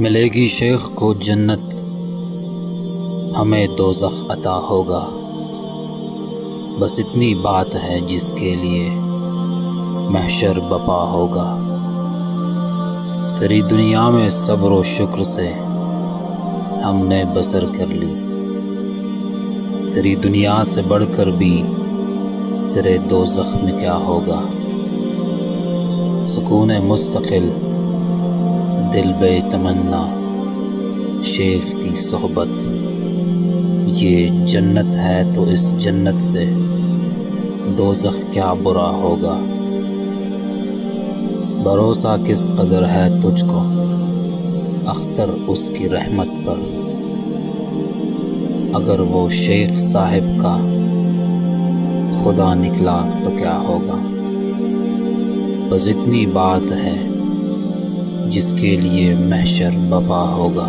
ملے گی شیخ کو جنت، ہمیں دوزخ عطا ہوگا۔ بس اتنی بات ہے جس کے لیے محشر بپا ہوگا۔ تیری دنیا میں صبر و شکر سے ہم نے بسر کر لی، تیری دنیا سے بڑھ کر بھی تیرے دوزخ میں کیا ہوگا۔ سکون مستقل دل بے تمنا شیخ کی صحبت، یہ جنت ہے تو اس جنت سے دوزخ کیا برا ہوگا۔ بھروسہ کس قدر ہے تجھ کو اختر اس کی رحمت پر، اگر وہ شیخ صاحب کا خدا نکلا تو کیا ہوگا۔ بس اتنی بات ہے جس کے لیے محشر بپا ہوگا۔